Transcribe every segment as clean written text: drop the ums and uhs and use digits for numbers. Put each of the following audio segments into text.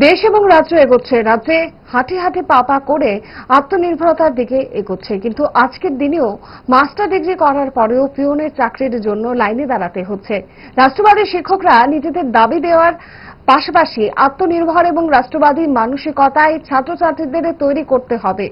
দেশ এবং রাজ্য এগোচ্ছে, রাজ্যে হাঁটে হাঁটে পা পা করে আত্মনির্ভরতার দিকে এগোচ্ছে। কিন্তু আজকের দিনেও মাস্টার ডিগ্রি করার পরেও পিওনের চাকরির জন্য লাইনে দাঁড়াতে হচ্ছে। রাষ্ট্রবাদী শিক্ষকরা নিজেদের দাবি দেওয়ার পাশাপাশি আত্মনির্ভর এবং রাষ্ট্রবাদী মানসিকতায় ছাত্রছাত্রীদের তৈরি করতে হবে।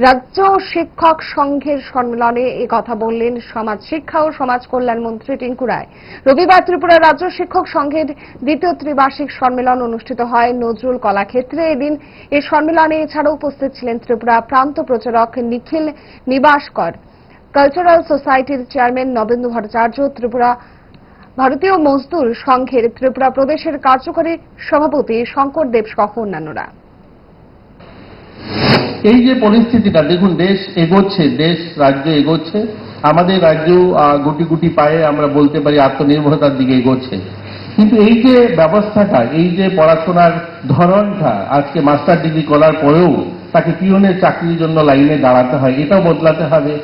রাজ্য শিক্ষক সংঘের সম্মেলনে কথা বললেন সমাজ শিক্ষা ও সমাজ কল্যাণ মন্ত্রী টিঙ্কু রায়। রবিবার ত্রিপুরা রাজ্য শিক্ষক সংঘের দ্বিতীয় ত্রিবার্ষিক সম্মেলন অনুষ্ঠিত হয় নজরুল কলাক্ষেত্রে। এদিন এই সম্মেলনে এছাড়াও উপস্থিত ছিলেন ত্রিপুরা প্রান্ত প্রচারক নিখিল নিবাসকর, কালচারাল সোসাইটির চেয়ারম্যান নবেন্দু ভট্টাচার্য, ত্রিপুরা ভারতীয় মজদুর সংঘের ত্রিপুরা প্রদেশের কার্যকরী সভাপতি শঙ্কর দেব সহ অন্যান্যরা। এই যে পরিস্থিতিটা দেখুন, দেশ এগোচ্ছে, দেশ রাজ্য এগোচ্ছে, আমাদের রাজ্য গুটি গুটি পায়ে আমরা বলতে পারি আত্মনির্ভরতার দিকে এগোচ্ছে। কিন্তু এই যে ব্যবস্থাটা, এই যে পড়াশোনার ধরনটা, আজকে মাস্টার ডিগ্রি করার পরেও তাকে পিওনের চাকরির জন্য লাইনে দাঁড়াতে হয়, এটাও বদলাতে হবে।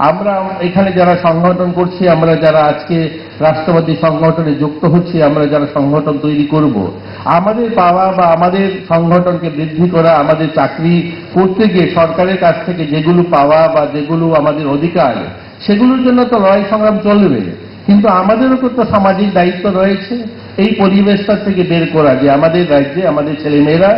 আমরা এখানে যারা সংগঠন করছি, আমরা যারা আজকে রাষ্ট্রবাদী সংগঠনে যুক্ত হচ্ছি, আমরা যারা সংগঠন তৈরি করব, আমাদের পাওয়া বা আমাদের সংগঠনকে বৃদ্ধি করা, আমাদের চাকরি করতে গিয়ে সরকারের কাছ থেকে যেগুলো পাওয়া বা যেগুলো আমাদের অধিকার, সেগুলোর জন্য তো লড়াই সংগ্রাম চলবে। কিন্তু আমাদেরও তো সামাজিক দায়িত্ব রয়েছে এই পরিবেশটা থেকে বের করা, যে আমাদের রাজ্যে আমাদের ছেলেমেয়েরা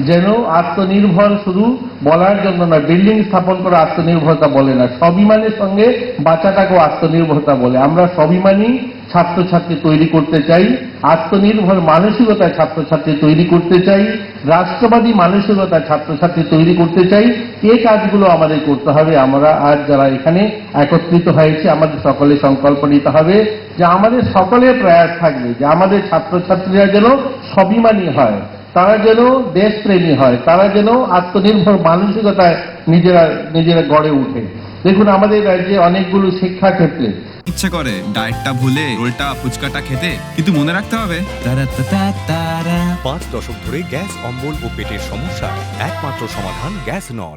যেন আত্মনির্ভর শুধু বলার জন্য না, বিল্ডিং স্থাপন করা আত্মনির্ভরতা বলে না, স্বাভিমানের সঙ্গে বাচ্চাটাকেও আত্মনির্ভরতা বলে। আমরা স্বাভিমানী ছাত্রছাত্রী তৈরি করতে চাই, আত্মনির্ভর মানসিকতা ছাত্রছাত্রী তৈরি করতে চাই, রাষ্ট্রবাদী মানসিকতা ছাত্রছাত্রী তৈরি করতে চাই। এই কাজগুলো আমাদের করতে হবে। আমরা আজ যারা এখানে একত্রিত হয়েছে, আমাদের সকলে সংকল্প নিতে হবে যে আমাদের সকলের প্রয়াস থাকবে যে আমাদের ছাত্রছাত্রীরা যেন স্বাভিমানী হয়, তারা যেন দেশপ্রেমী হয়, তারা যেন আত্মনির্ভর মানসিকতায় নিজেরা গড়ে উঠে। দেখুন, আমাদের রাজ্যে অনেকগুলো শিক্ষা ক্ষেত্রে ইচ্ছে করে ডায়েটটা ভুলে রোলটা ফুচকাটা খেতে, কিন্তু মনে রাখতে হবে 5 দশক ধরে গ্যাস অম্বল ও পেটের সমস্যা একমাত্র সমাধান গ্যাস নল।